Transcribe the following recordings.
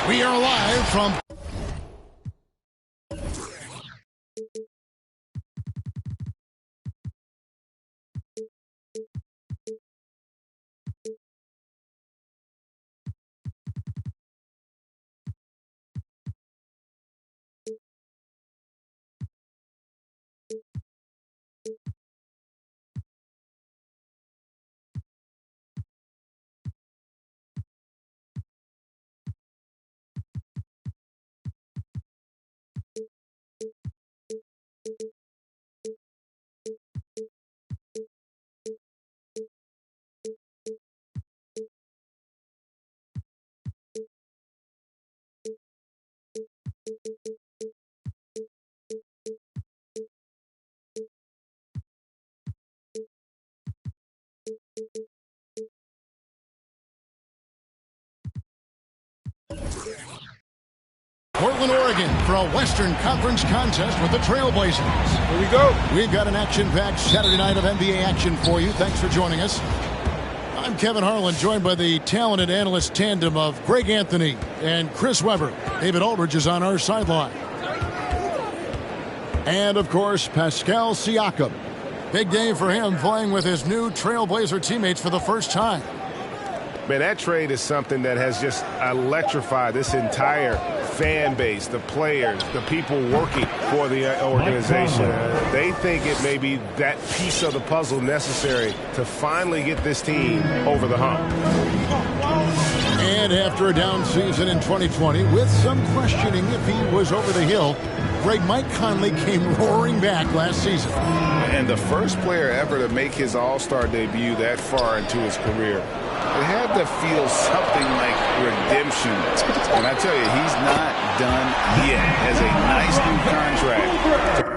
We are live from Portland, Oregon for a Western Conference contest with the Trailblazers. Here we go. We've got an action-packed Saturday night of NBA action for you. Thanks for joining us. I'm Kevin Harlan, joined by the talented analyst tandem of Greg Anthony and Chris Webber. David Aldridge is on our sideline. And, of course, Pascal Siakam. Big day for him, playing with his new Trailblazer teammates for the first time. Man, that trade is something that has just electrified this entire fan base, the players, the people working for the organization. They think it may be that piece of the puzzle necessary to finally get this team over the hump. And after a down season in 2020, with some questioning if he was over the hill, Greg, Mike Conley came roaring back last season. And the first player ever to make his All-Star debut that far into his career. It had to feel something like redemption. And I tell you, he's not done yet. Has a nice new contract.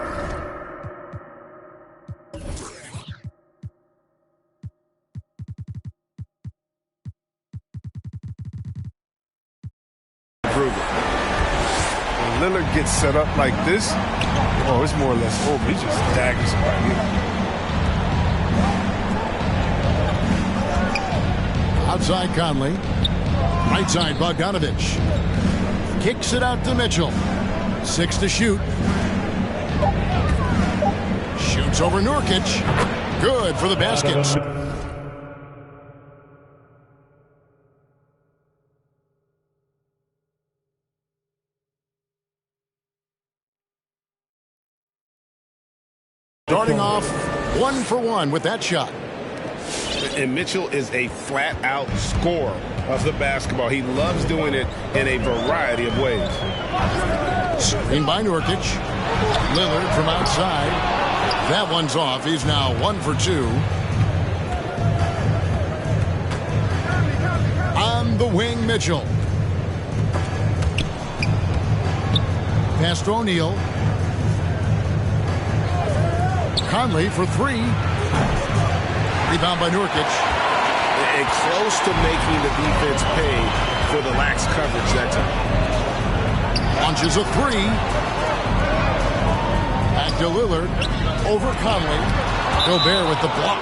Lillard gets set up like this, oh, it's more or less over. He just daggers somebody. Outside Conley. Right side Bogdanovich. Kicks it out to Mitchell. 6 to shoot. Shoots over Nurkic. Good for the basket. Starting off 1 for 1 with that shot. And Mitchell is a flat-out scorer of the basketball. He loves doing it in a variety of ways. Screen by Nurkic. Lillard from outside. That one's off. He's now 1 for 2. On the wing, Mitchell. Pass to O'Neal. Conley for 3. Rebound by Nurkic. And close to making the defense pay for the lax coverage that time. Launches a 3. Back to Lillard. Over Conley. Gobert with the block.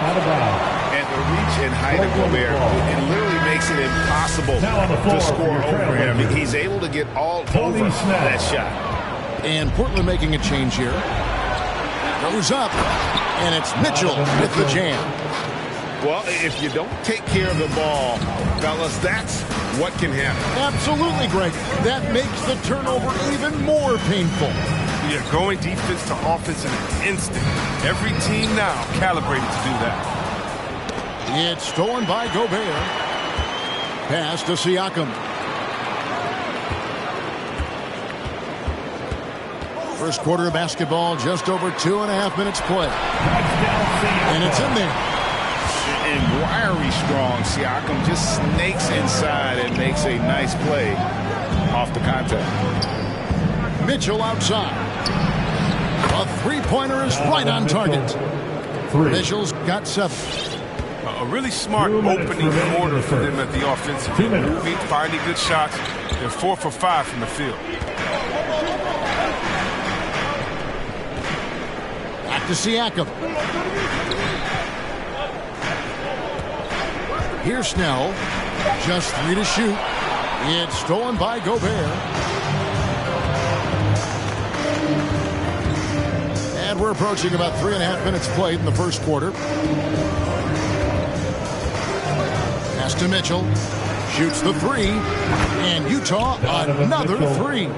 And the reach and height of Gobert, it literally makes it impossible to score over him. He's able to get all over that shot. And Portland making a change here. Goes up. And it's Mitchell with the jam. Well, if you don't take care of the ball, fellas, that's what can happen. Absolutely, Greg. That makes the turnover even more painful. Yeah, going defense to offense in an instant. Every team now calibrated to do that. It's stolen by Gobert. Pass to Siakam. First quarter of basketball, just over 2.5 minutes play. And it's in there. And wiry strong, Siakam just snakes inside and makes a nice play off the contact. Mitchell outside. A three-pointer is right on target. Mitchell's got 7. A really smart opening quarter for them at the offensive end. Moving, finding good shots. They're 4 for 5 from the field. Back to Siakam. Here's Snell. Just 3 to shoot. It's stolen by Gobert. And we're approaching about 3.5 minutes played in the first quarter. Pass to Mitchell. Shoots the 3. And Utah another 3.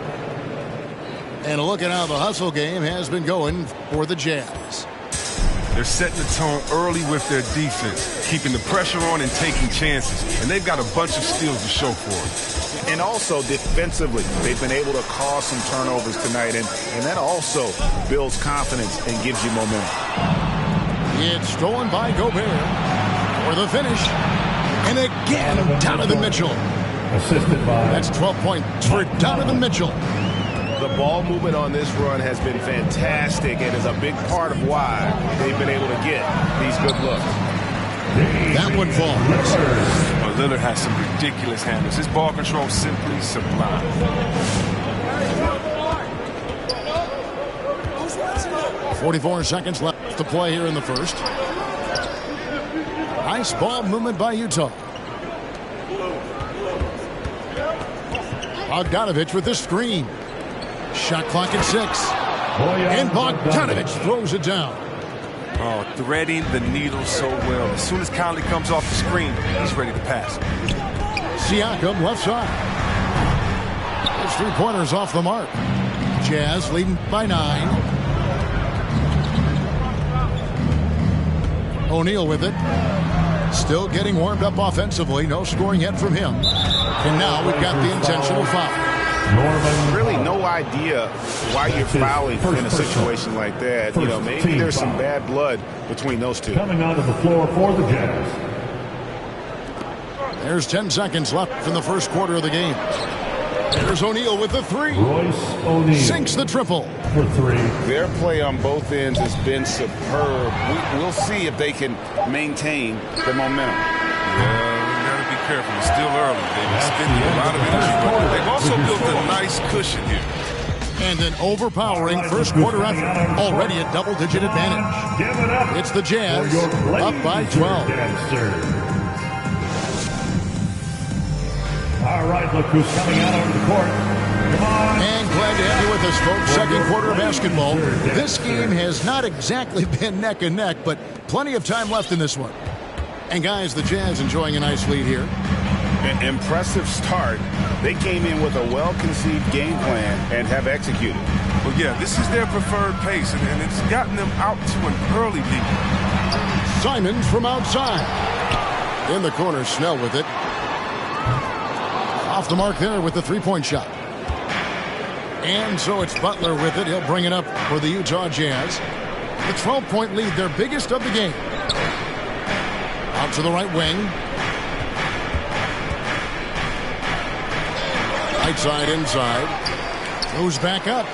And a look at how the hustle game has been going for the Jazz. They're setting the tone early with their defense, keeping the pressure on and taking chances. And they've got a bunch of steals to show for it. And also defensively, they've been able to cause some turnovers tonight. And that also builds confidence and gives you momentum. It's stolen by Gobert for the finish. And again, Donovan Mitchell. Assisted by... That's 12 points for Donovan Mitchell. The ball movement on this run has been fantastic and is a big part of why they've been able to get these good looks. That one falls. Well, Lillard has some ridiculous handles. His ball control simply sublime. 44 seconds left to play here in the first. Nice ball movement by Utah. Bogdanovich with the screen. Shot clock at 6. And Bogdanovich throws it down. Oh, threading the needle so well. As soon as Conley comes off the screen, he's ready to pass. Siakam left side. Those 3-pointers off the mark. Jazz leading by 9. O'Neal with it. Still getting warmed up offensively. No scoring yet from him. And now we've got the intentional foul. Really no idea why you're fouling in a situation like that. You know, maybe there's some bad blood between those two. Coming onto the floor for the Jazz. There's 10 seconds left in the first quarter of the game. There's O'Neal with the 3. Royce O'Neal sinks the triple. For 3. Their play on both ends has been superb. We'll see if they can maintain the momentum. Be careful. It's still early. They've been spending a lot of energy, but they've also built a nice cushion here. And an overpowering first quarter effort. Already a double-digit advantage. Give it up. It's the Jazz For your up by 12. All right, look who's coming out onto the court. Come on. And glad to have you with us, folks. Second quarter of basketball. This game has not exactly been neck and neck, but plenty of time left in this one. And guys, the Jazz enjoying a nice lead here. An impressive start. They came in with a well-conceived game plan and have executed. Well, yeah, this is their preferred pace, and it's gotten them out to an early lead. Simons from outside. In the corner, Snell with it. Off the mark there with the three-point shot. And so it's Butler with it. He'll bring it up for the Utah Jazz. The 12-point lead, their biggest of the game. Out to the right wing. Right side inside. Goes back up.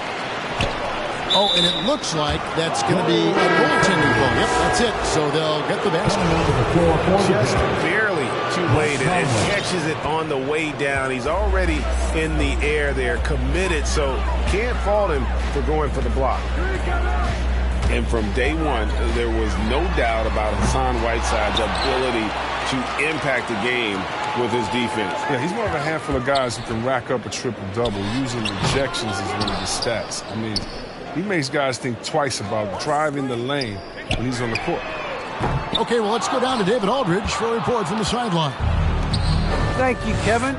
Oh, and it looks like that's going to be a goaltending goal. Yep, that's it. So they'll get the basket. Just barely too late and catches it on the way down. He's already in the air there, committed, so can't fault him for going for the block. And from day one, there was no doubt about Hassan Whiteside's ability to impact the game with his defense. Yeah, he's one of a handful of guys who can rack up a triple-double using rejections as one of his stats. I mean, he makes guys think twice about driving the lane when he's on the court. Okay, well, let's go down to David Aldridge for a report from the sideline. Thank you, Kevin.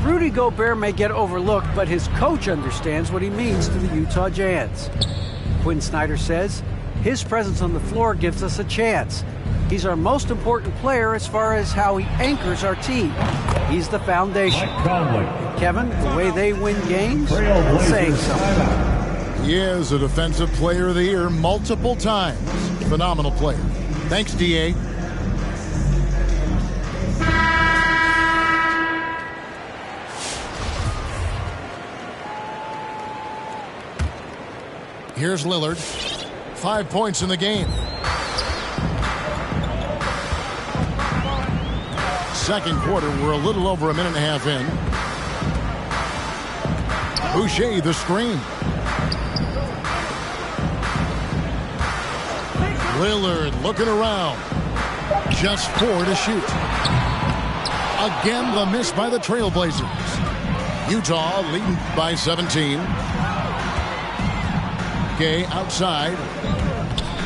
Rudy Gobert may get overlooked, but his coach understands what he means to the Utah Jazz. Quinn Snyder says, his presence on the floor gives us a chance. He's our most important player as far as how he anchors our team. He's the foundation. Kevin, the way they win games, saying something. He is a Defensive Player of the Year multiple times. Phenomenal player. Thanks, D.A. Here's Lillard. 5 points in the game. Second quarter, we're a little over a minute and a half in. Boucher, the screen. Lillard looking around. Just 4 to shoot. Again, the miss by the Trailblazers. Utah leading by 17. Gay outside.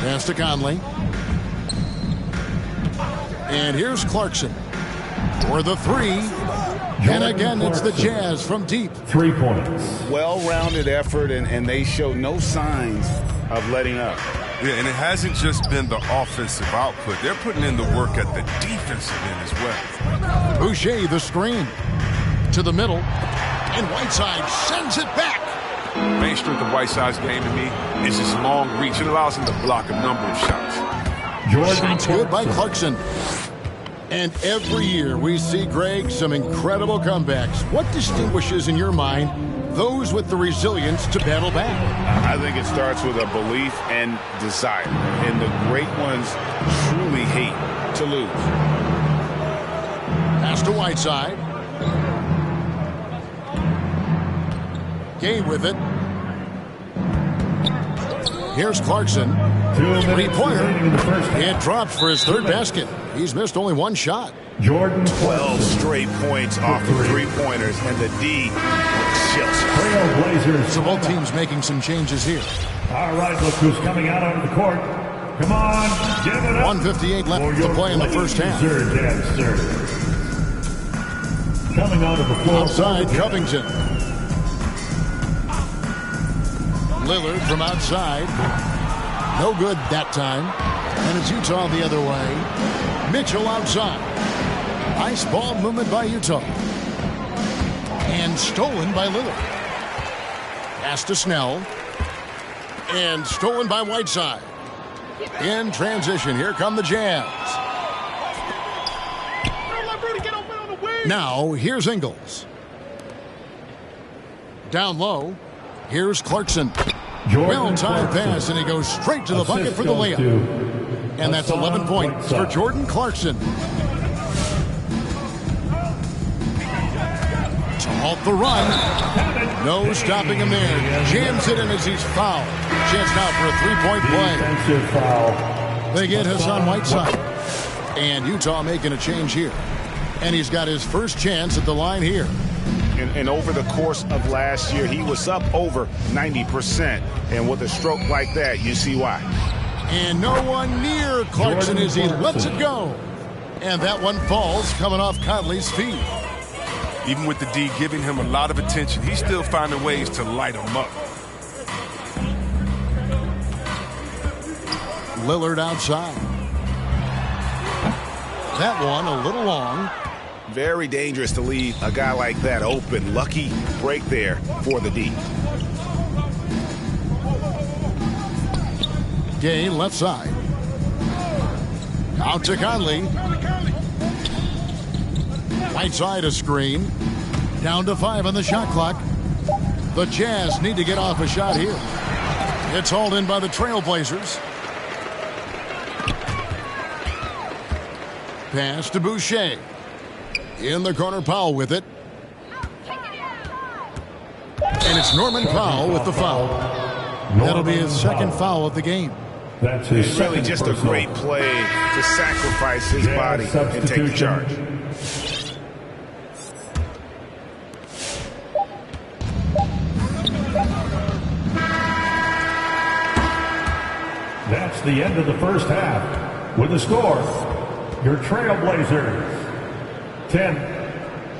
Pass to Conley. And here's Clarkson for the three. And again, it's the Jazz from deep. 3 points. Well-rounded effort, and they show no signs of letting up. Yeah, and it hasn't just been the offensive output. They're putting in the work at the defensive end as well. Boucher, the screen. To the middle. And Whiteside sends it back. Main strength of Whiteside's game to me is his long reach. It allows him to block a number of shots. Shots good by Clarkson. And every year we see, Greg, some incredible comebacks. What distinguishes, in your mind, those with the resilience to battle back? I think it starts with a belief and desire. And the great ones truly hate to lose. Pass to Whiteside. Gay with it. Here's Clarkson. 3-pointer. It dropped for his third basket. He's missed only one shot. Jordan 12 straight points off the three-pointers, and the D just. Trailblazers. So both teams making some changes here. All right, look who's coming out onto the court. Come on, give it up. 1:58 left to play in the first half. Coming out of the floor. Outside, Covington. Lillard from outside. No good that time. And it's Utah the other way. Mitchell outside. Nice ball movement by Utah. And stolen by Lillard. Pass to Snell. And stolen by Whiteside. In transition, here come the Jazz. Now, here's Ingles. Down low. Here's Clarkson. Well-timed pass, and he goes straight to the bucket for the layup. And that's 11 points for Jordan Clarkson. Halt the run. No stopping him there. Jams it in as he's fouled. Chance now for a three-point play. Defensive foul. They get Hassan Whiteside. And Utah making a change here. And he's got his first chance at the line here. And over the course of last year, he was up over 90%. And with a stroke like that, you see why. And no one near Clarkson as he lets it go. And that one falls coming off Conley's feet. Even with the D giving him a lot of attention, he's still finding ways to light him up. Lillard outside. That one a little long. Very dangerous to leave a guy like that open. Lucky break there for the D. Gay left side. Out to Conley. Whiteside a screen. Down to 5 on the shot clock. The Jazz need to get off a shot here. It's hauled in by the Trailblazers. Pass to Boucher. In the corner, Powell with it. And it's Norman Powell with the foul. That'll be his second foul of the game. That's his It's really second just a personal. great play to sacrifice his body and take the charge. That's the end of the first half. With the score, your Trailblazers 10,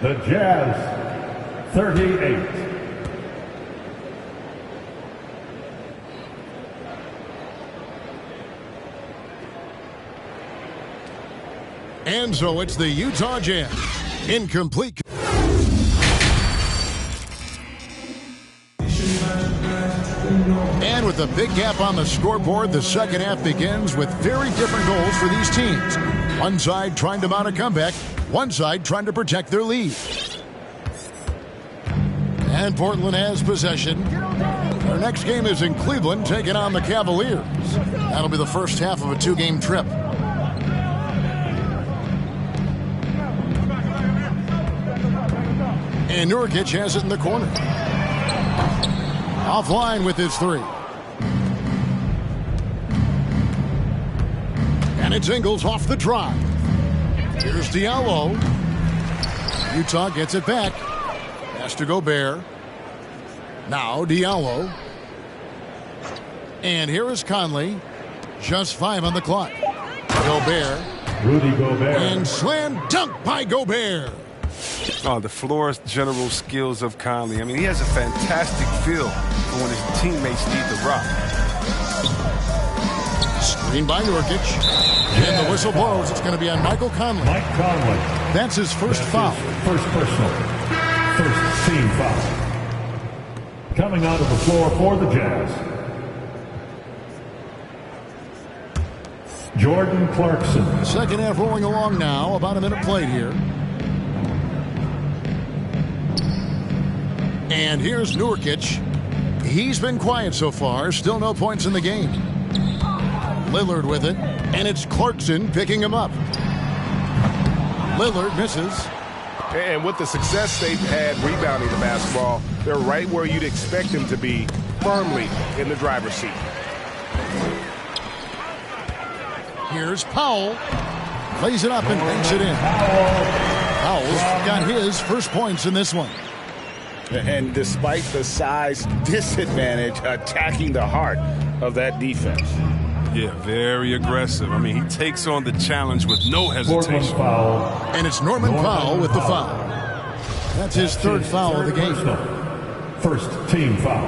the Jazz 38. And so it's the Utah Jazz. Incomplete. And with a big gap on the scoreboard, the second half begins with very different goals for these teams. One side trying to mount a comeback, one side trying to protect their lead. And Portland has possession. Their next game is in Cleveland, taking on the Cavaliers. That'll be the first half of a two-game trip. And Nurkic has it in the corner. Offline with his three. And it's Ingles off the drive. Here's Diallo. Utah gets it back. Has to Gobert. Now Diallo. And here is Conley. Just 5 on the clock. Gobert. Rudy Gobert. And slam dunk by Gobert. Oh, the floor's general skills of Conley. I mean, he has a fantastic feel for when his teammates need the rock. Screen by Nurkic. And the whistle blows. It's going to be on Michael Conley. Mike Conley. That's his first That's foul. his first personal. First team foul. Coming onto the floor for the Jazz, Jordan Clarkson. Second half rolling along now. About a minute played here. And here's Nurkic. He's been quiet so far. Still no points in the game. Lillard with it. And it's Clarkson picking him up. Lillard misses. And with the success they've had rebounding the basketball, they're right where you'd expect them to be, firmly in the driver's seat. Here's Powell. Plays it up and banks it in. Powell's got his first points in this one. And despite the size disadvantage, attacking the heart of that defense. Yeah, very aggressive. I mean, he takes on the challenge with no Portland hesitation. foul. And it's Norman Powell with the foul. That's his third foul of the game. Personal. First team foul.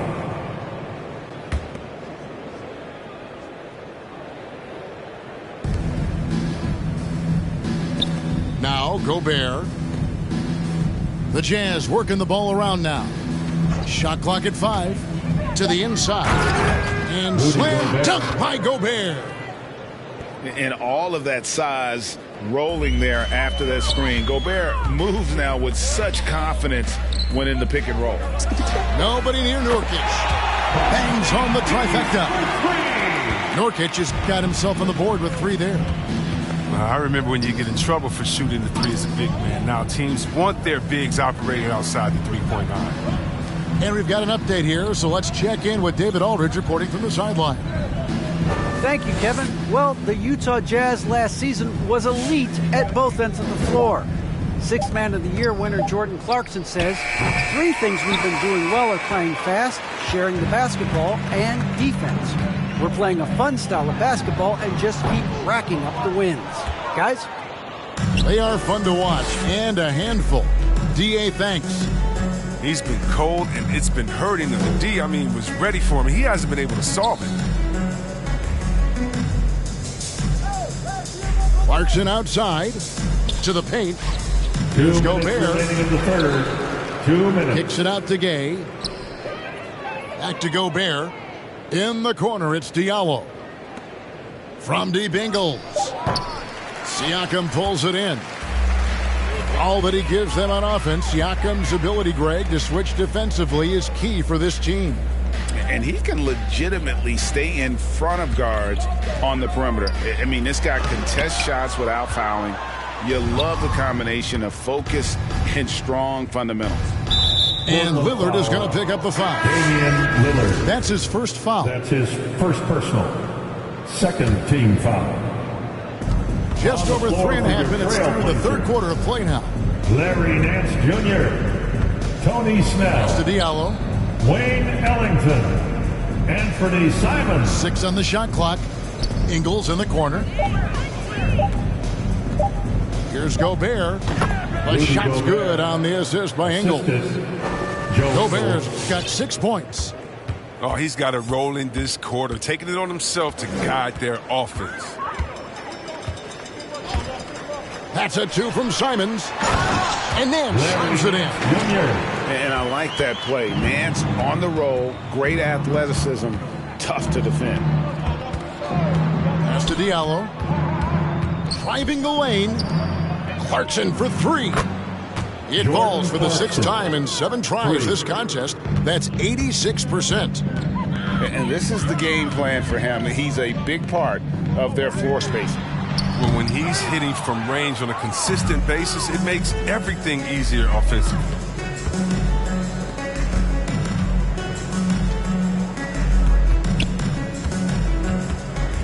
Now Gobert. The Jazz working the ball around now. Shot clock at 5. To the inside. And slam dunk by Gobert. And all of that size rolling there after that screen. Gobert moves now with such confidence when in the pick and roll. Nobody near Nurkic. Bangs on the trifecta. Nurkic has got himself on the board with 3 there. I remember when you get in trouble for shooting the three as a big man. Now teams want their bigs operating outside the three-point line. And we've got an update here, so let's check in with David Aldridge reporting from the sideline. Thank you, Kevin. Well, the Utah Jazz last season was elite at both ends of the floor. Sixth Man of the Year winner Jordan Clarkson says, 3 things we've been doing well are playing fast, sharing the basketball, and defense. We're playing a fun style of basketball and just keep racking up the wins. Guys? They are fun to watch and a handful. D.A., thanks. He's been cold, and it's been hurting him. The D, was ready for him. He hasn't been able to solve it. Clarkson outside to the paint. Here's Gobert. In the third. 2 minutes. Kicks it out to Gay. Back to Gobert. In the corner, it's Diallo. From deep Ingles. Siakam pulls it in. All that he gives them on offense, Siakam's ability, Greg, to switch defensively is key for this team. And he can legitimately stay in front of guards on the perimeter. This guy contests shots without fouling. You love the combination of focus and strong fundamentals. And Lillard is going to pick up the foul. Damian Lillard. That's his first foul. That's his first personal. Second team foul. Just over 3.5 minutes through the third quarter of play now. Larry Nance Jr., Tony Snell, To Diallo. Wayne Ellington, Anthony Simons. 6 on the shot clock. Ingles in the corner. Here's Gobert. The shot's good on the assist by Ingles. Gobert's got 6 points. Oh, he's got to roll in this quarter, taking it on himself to guide their offense. That's a 2 from Simons. And then slams it in. And I like that play. Nance on the roll, great athleticism, tough to defend. Pass to Diallo. Driving the lane. Clarkson for 3. It falls for the 6th time in 7 tries this contest. That's 86%. And this is the game plan for him. He's a big part of their floor spacing. Well, when he's hitting from range on a consistent basis, it makes everything easier offensively.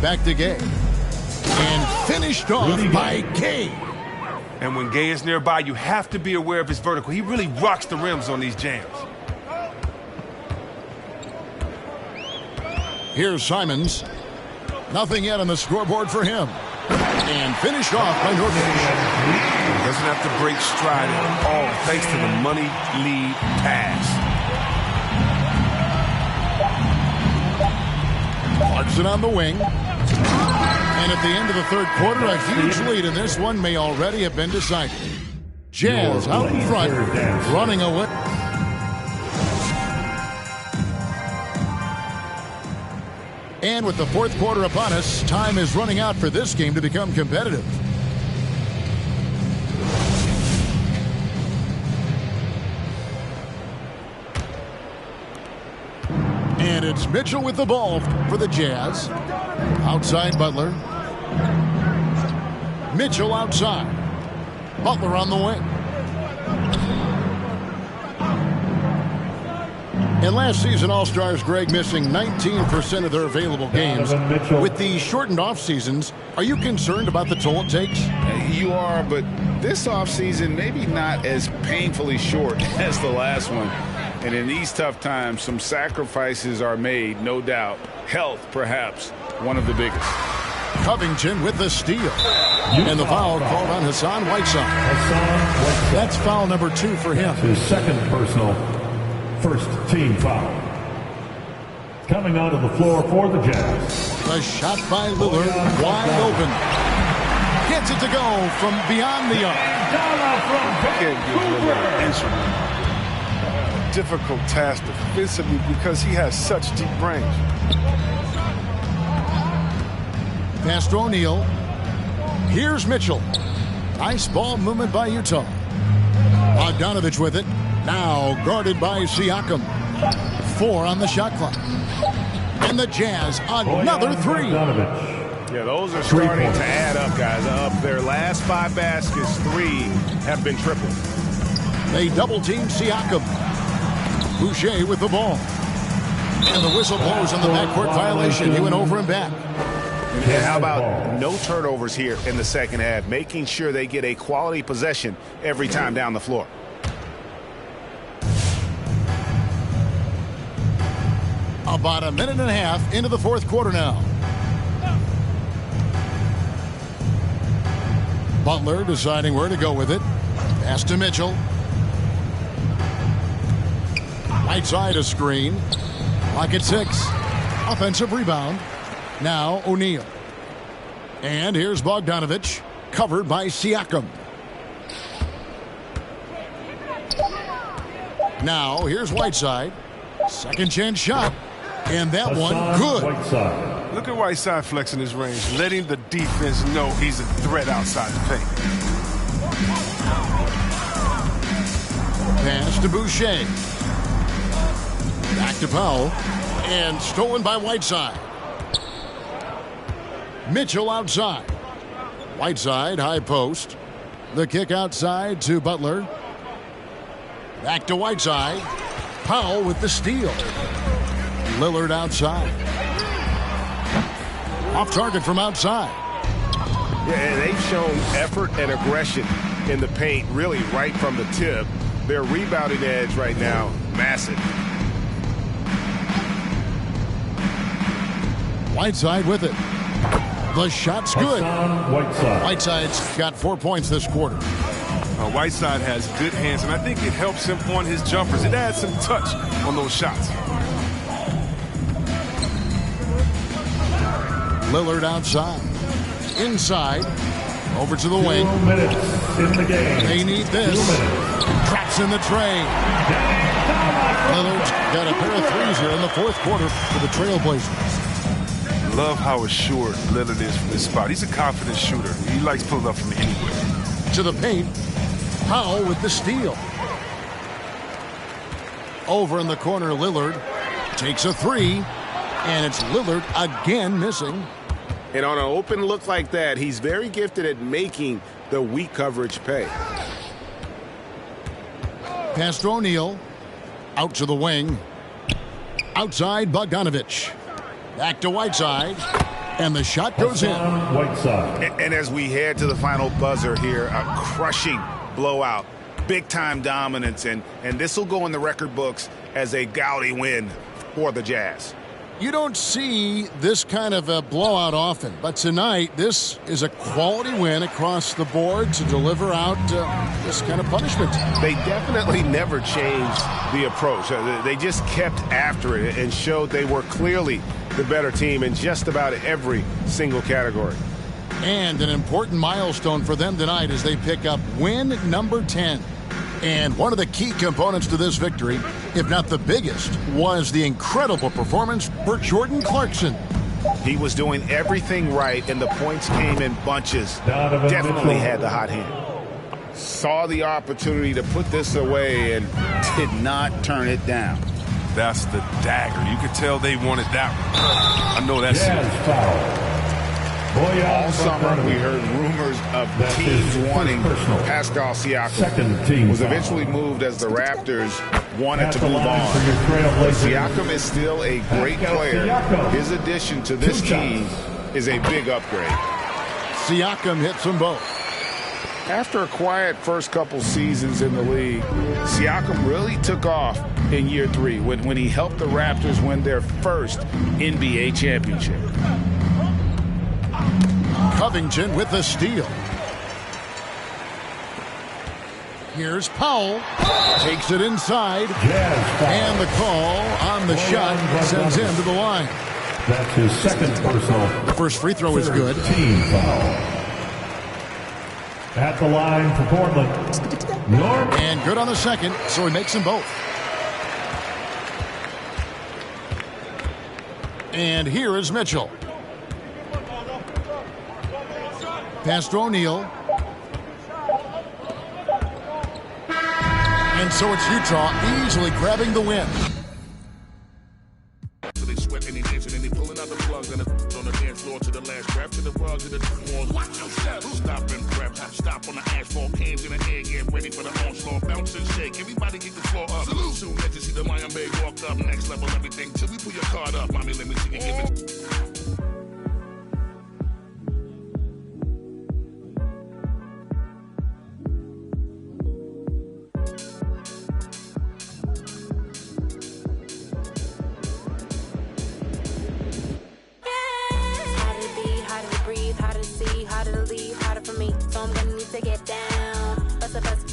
Back to Gay. And finished off by Gay. And when Gay is nearby, you have to be aware of his vertical. He really rocks the rims on these jams. Here's Simons. Nothing yet on the scoreboard for him. And finished off by Nurkic. Doesn't have to break stride at all, thanks to the money lead pass. Clarkson on the wing. And at the end of the third quarter, a huge lead in this one may already have been decided. Jazz out in front, running away. And with the fourth quarter upon us, time is running out for this game to become competitive. And it's Mitchell with the ball for the Jazz. Outside Butler. Mitchell outside. Butler on the wing. And last season, All-Stars, Greg, missing 19% of their available games. With the shortened off-seasons, are you concerned about the toll it takes? You are, but this offseason maybe not as painfully short as the last one. And in these tough times, some sacrifices are made, no doubt. Health, perhaps, one of the biggest. Covington with the steal. And the foul called on Hassan Whiteside. That's foul number 2 for him. His second personal, first team foul. Coming onto the floor for the Jazz. A shot by Lillard, wide open. Gets it to go from beyond the arc. Can't give Lillard an instrument. Difficult task defensively because he has such deep range. Pass to O'Neal. Here's Mitchell. Nice ball movement by Utah. Bogdanovich with it. Now guarded by Siakam. 4 on the shot clock. And the Jazz, another 3. Yeah, those are starting to add up, guys. Of their last 5 baskets, 3 have been tripled. They double-team Siakam. Boucher with the ball. And the whistle blows on the backcourt violation. He went over and back. And how about no turnovers here in the second half, making sure they get a quality possession every time down the floor. About a minute and a half into the fourth quarter now. Butler deciding where to go with it. Pass to Mitchell. Right side a screen. Clock at 6. Offensive rebound. Now O'Neal. And here's Bogdanović, covered by Siakam. Now here's Whiteside. Second chance shot. And that one good. Whiteside. Look at Whiteside flexing his range, letting the defense know he's a threat outside the paint. Pass to Boucher. Back to Powell. And stolen by Whiteside. Mitchell outside. Whiteside, high post. The kick outside to Butler. Back to Whiteside. Powell with the steal. Lillard outside. Off target from outside. Yeah, and they've shown effort and aggression in the paint, really right from the tip. Their rebounding edge right now, massive. Whiteside with it. The shot's good. Whiteside's got 4 points this quarter. Whiteside has good hands, and I think it helps him on his jumpers. It adds some touch on those shots. Lillard outside. Inside. Over to the wing. 2 minutes in the game. They need this. Traps in the tray. Lillard's got a pair of threes here in the fourth quarter for the Trailblazers. Love how assured Lillard is from this spot. He's a confident shooter. He likes pulling up from anywhere. To the paint. Powell with the steal. Over in the corner, Lillard takes a 3. And it's Lillard again missing. And on an open look like that, he's very gifted at making the weak coverage pay. Pass to O'Neal. Out to the wing. Outside Bogdanović. Back to Whiteside. And the shot goes in. Whiteside. And as we head to the final buzzer here, a crushing blowout. Big-time dominance. And this will go in the record books as a gaudy win for the Jazz. You don't see this kind of a blowout often, but tonight this is a quality win across the board to deliver out this kind of punishment. They definitely never changed the approach. They just kept after it and showed they were clearly the better team in just about every single category. And an important milestone for them tonight as they pick up win number 10. And one of the key components to this victory, if not the biggest, was the incredible performance for Jordan Clarkson. He was doing everything right, and the points came in bunches. Definitely had the hot hand. Saw the opportunity to put this away and did not turn it down. That's the dagger. You could tell they wanted that one. I know that's it. All summer, we heard rumors of teams wanting Pascal Siakam. Was eventually moved as the Raptors wanted to move on. Siakam is still a great player. His addition to this team is a big upgrade. Siakam hits them both. After a quiet first couple seasons in the league, Siakam really took off in year 3 when he helped the Raptors win their first NBA championship. Covington with the steal. Here's Powell. Takes it inside. And the call on the shot sends him to the line. That's his second personal. The first free throw is good. Team foul. At the line for Portland. Norm. And good on the second, so he makes them both. And here is Mitchell. Pass to O'Neal. And so it's Utah easily grabbing the win. So they sweat and they dancing and they pulling out the plugs on the dance floor to the last draft. cars in the walls. Watch your step. Stop and prep. Stop on the asphalt. Cans in the air. Get ready for the onslaught. Bounce and shake. Everybody get the floor up. Salute. Soon as you see the Lion Bay walk up. Next level everything. Till we pull your card up. Mommy, let me see you give it. To get down, bust a bust,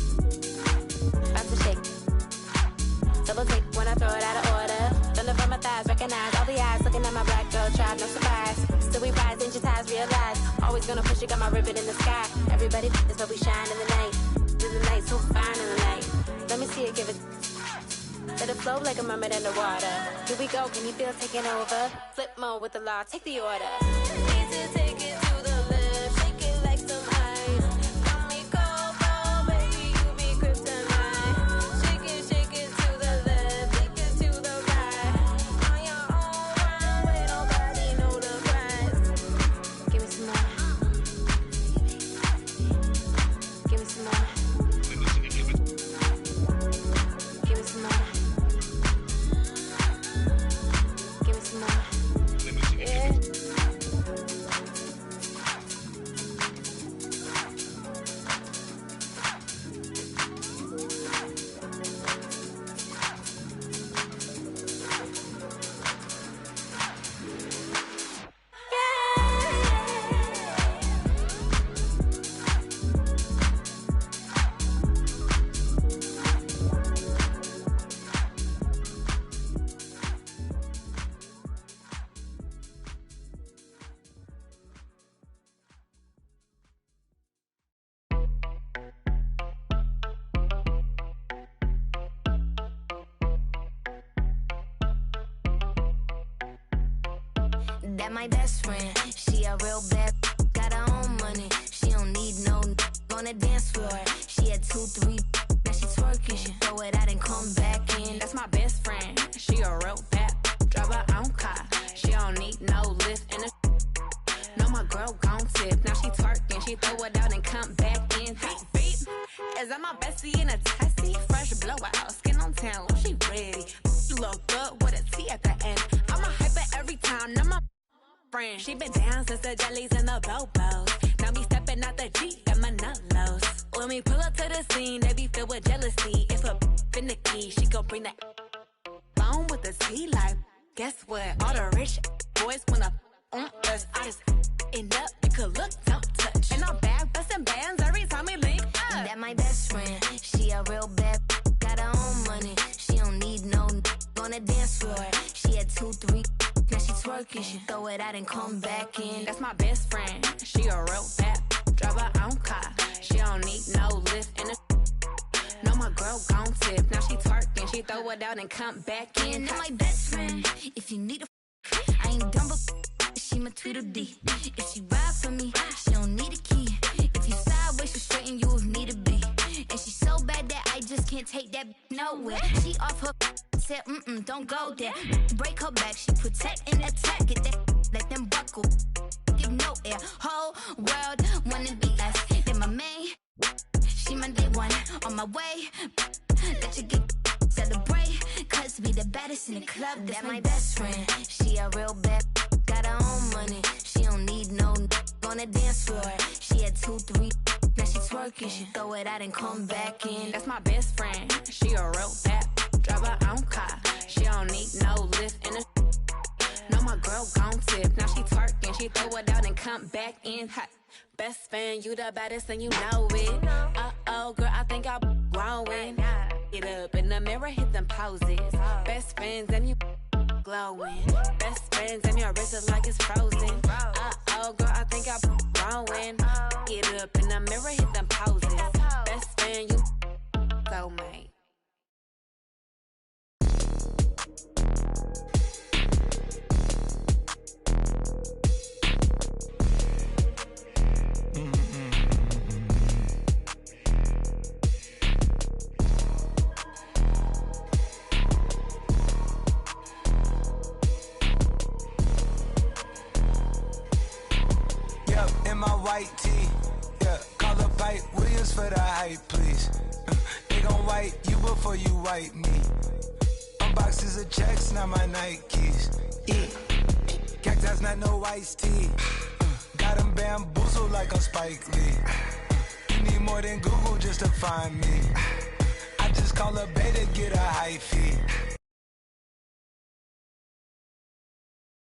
bounce to shake. Double take when I throw it out of order. Thunder from my thighs, recognize all the eyes looking at my black girl tribe, no surprise. Still we rise, inch your ties, realize. Always gonna push you, got my ribbon in the sky. Everybody is but we shine in the night. In the night, so fine in the night. Let me see it, give it. Let it flow like a mermaid underwater. Here we go, can you feel taking over? Flip mode with the law, take the order. Need to take it to the left, shake it like some ice. That my best friend, she a real bad, got her own money. She don't need no on the dance floor. She had 2, 3, now she twerking. She throw it out and come back in. That's my best friend, she a real bad, drive her own car. She don't need no lift in the. No, my girl gon' tip. Now she twerking, she throw it out and come back in. Beep, beep. Is that my bestie in a testy? Fresh blowout, skin on town, she ready. You look good with a T at the end. I'm a hyper every time, now my friend. She been down since the jellies and the bobos. Now me stepping out the Jeep and my nullos. When we pull up to the scene, they be filled with jealousy. If a finicky, she gon' bring that phone with the T like. Guess what? All the rich boys wanna on us. I just end up, you could look, don't touch. And I'm back busting bands every time we link up. That my best friend, she a real bad, got her own money. She don't need no on the dance floor. She had 2, 3. Now she twerking, she throw it out and come back in. That's my best friend, she a real bad, drive her own car. She don't need no lift in the. No, my girl gon' tip. Now she twerking, she throw it out and come back in. That's my best friend, if you need a, I ain't dumb but she my Tweedledee. If she ride for me, she don't need a key. If you sideways, she straighten you if need to be. And she so bad that I just can't take that nowhere. She off her. Said, don't go there. Break her back, she protect and attack. Get that, let them buckle. Give no air. Whole world wanna be us. Then my main, she my day one. On my way, let you get celebrate. Cause we the baddest in the club. That's my best friend. She a real bad, got her own money. She don't need no on the dance floor. She had 2, 3. Now she twerking, she throw it out and come back in. That's my best friend. She a real bad, drive her own car. She don't need no lift in the. No, my girl gon' tip. Now she twerking, she throw it out and come back in. Hot. Best friend, you the baddest and you know it. Uh-oh, girl, I think I'm growing. Get up in the mirror, hit them poses. Best friends and you glowing. Best friends and your wrist is like it's frozen. Uh-oh, girl, I think I'm growing. Get up in the mirror, hit them poses. Best friend, you soulmate. in my white tee. Yeah, call up Pipe Williams for the hype, please. They gon' wipe you before you wipe me. Boxes of checks, not my Nikes. Cacti's not no iced tea. Got them bamboozled like a Spike Lee. You need more than Google just to find me. I just call a beta, get a high fee.